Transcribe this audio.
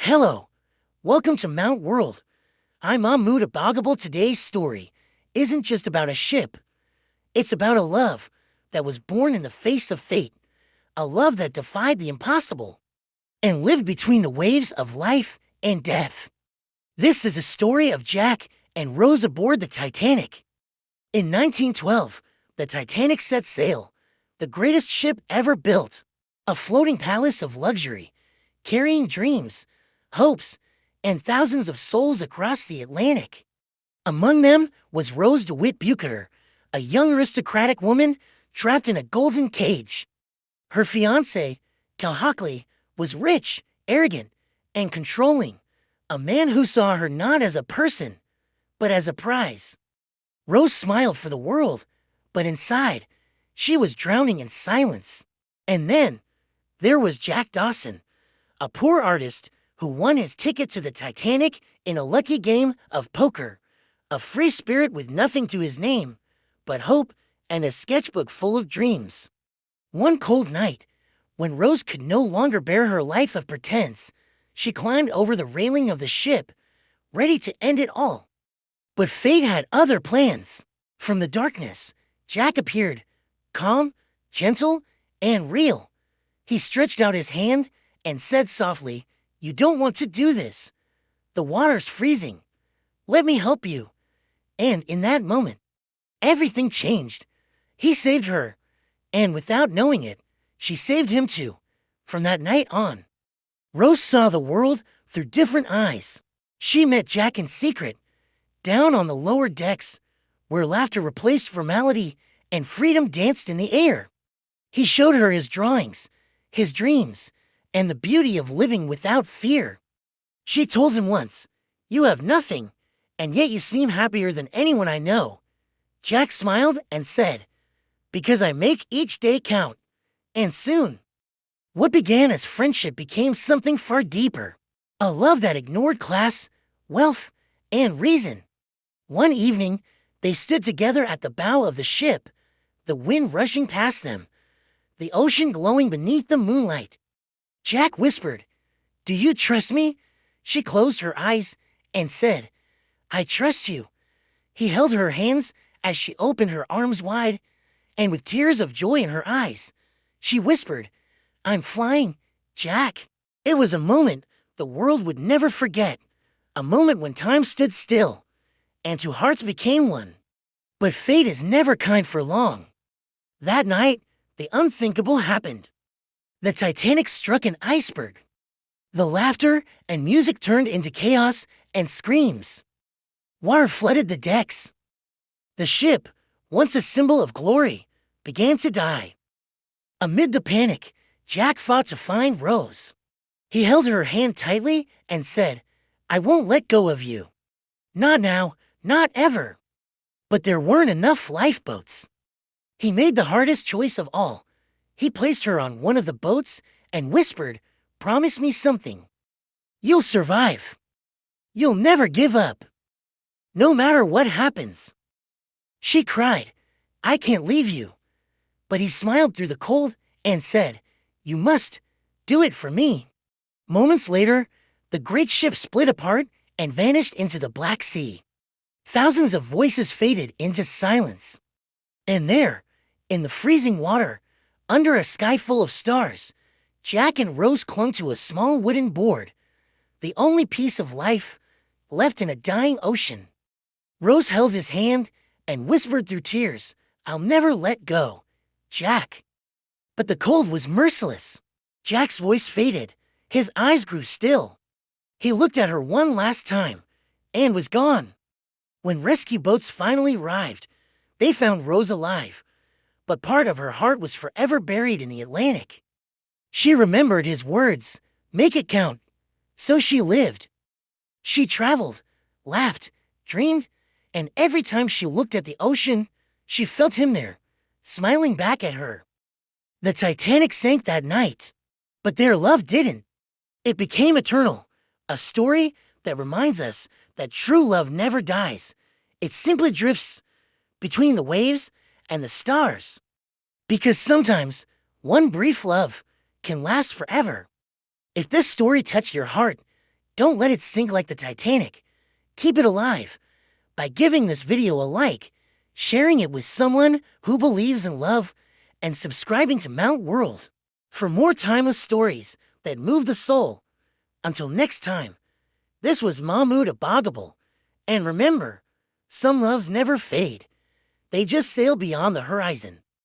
Hello, welcome to Mount World. I'm unforgettable. Today's story isn't just about a ship. It's about a love that was born in the face of fate, a love that defied the impossible and lived between the waves of life and death. This is a story of Jack and Rose aboard the Titanic. In 1912, the Titanic set sail, the greatest ship ever built, a floating palace of luxury, carrying dreams, hopes, and thousands of souls across the Atlantic. Among them was Rose DeWitt Bukater, a young aristocratic woman trapped in a golden cage. Her fiancé, Cal Hockley, was rich, arrogant, and controlling, a man who saw her not as a person, but as a prize. Rose smiled for the world, but inside, she was drowning in silence. And then, there was Jack Dawson, a poor artist who won his ticket to the Titanic in a lucky game of poker, a free spirit with nothing to his name but hope and a sketchbook full of dreams. One cold night, when Rose could no longer bear her life of pretense, she climbed over the railing of the ship, ready to end it all. But fate had other plans. From the darkness, Jack appeared, calm, gentle, and real. He stretched out his hand and said softly, "You don't want to do this. The water's freezing. Let me help you." And in that moment, everything changed. He saved her, and without knowing it, she saved him too. From that night on, Rose saw the world through different eyes. She met Jack in secret, down on the lower decks, where laughter replaced formality and freedom danced in the air. He showed her his drawings, his dreams, and the beauty of living without fear. She told him once, "You have nothing, and yet you seem happier than anyone I know." Jack smiled and said, "Because I make each day count." And soon, what began as friendship became something far deeper, a love that ignored class, wealth, and reason. One evening, they stood together at the bow of the ship, the wind rushing past them, the ocean glowing beneath the moonlight. Jack whispered, "Do you trust me?" She closed her eyes and said, "I trust you." He held her hands as she opened her arms wide, and with tears of joy in her eyes, she whispered, "I'm flying, Jack." It was a moment the world would never forget, a moment when time stood still, and two hearts became one. But fate is never kind for long. That night, the unthinkable happened. The Titanic struck an iceberg. The laughter and music turned into chaos and screams. Water flooded the decks. The ship, once a symbol of glory, began to die. Amid the panic, Jack fought to find Rose. He held her hand tightly and said, "I won't let go of you. Not now, not ever." But there weren't enough lifeboats. He made the hardest choice of all. He placed her on one of the boats and whispered, "Promise me something. You'll survive. You'll never give up. No matter what happens." She cried, "I can't leave you." But he smiled through the cold and said, "You must do it for me." Moments later, the great ship split apart and vanished into the Black Sea. Thousands of voices faded into silence. And there, in the freezing water, under a sky full of stars, Jack and Rose clung to a small wooden board, the only piece of life left in a dying ocean. Rose held his hand and whispered through tears, "I'll never let go, Jack." But the cold was merciless. Jack's voice faded. His eyes grew still. He looked at her one last time and was gone. When rescue boats finally arrived, they found Rose alive, but part of her heart was forever buried in the Atlantic. She remembered his words, "Make it count." So she lived. She traveled, laughed, dreamed, and every time she looked at the ocean, she felt him there, smiling back at her. The Titanic sank that night, but their love didn't. It became eternal, a story that reminds us that true love never dies. It simply drifts between the waves and the stars. Because sometimes one brief love can last forever. If this story touched your heart, Don't let it sink like the Titanic. Keep it alive by giving this video a like, sharing it with someone who believes in love, and subscribing to Mount World for more timeless stories that move the soul. Until next time, this was Mahmoud Abagable. And remember, some loves never fade. They just sail beyond the horizon.